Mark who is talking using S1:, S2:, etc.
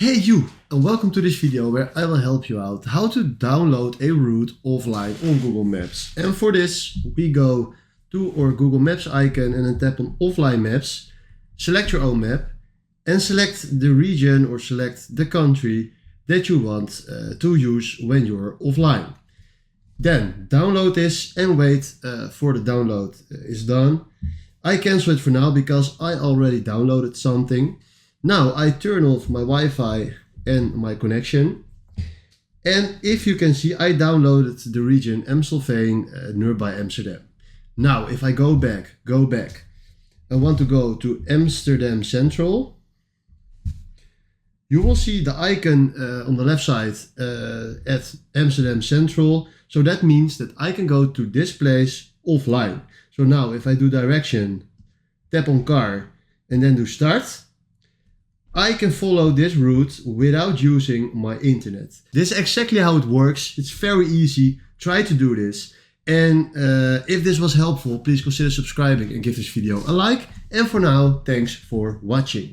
S1: Hey you, and welcome to this video where I will help you out how to download a route offline on Google Maps. And for this we go to our Google Maps icon and then tap on Offline Maps, select your own map and select the region or select the country that you want to use when you're offline. Then download this and wait for the download is done. I cancel it for now because I already downloaded something. Now I turn off my Wi-Fi and my connection. And if you can see, I downloaded the region Amstelveen nearby Amsterdam. Now if I go back, I want to go to Amsterdam Central. You will see the icon on the left side at Amsterdam Central. So that means that I can go to this place offline. So now if I do direction, tap on car and then do start, I can follow this route without using my internet. This is exactly how it works. It's very easy. Try to do this. And if this was helpful, please consider subscribing and give this video a like. And for now, thanks for watching.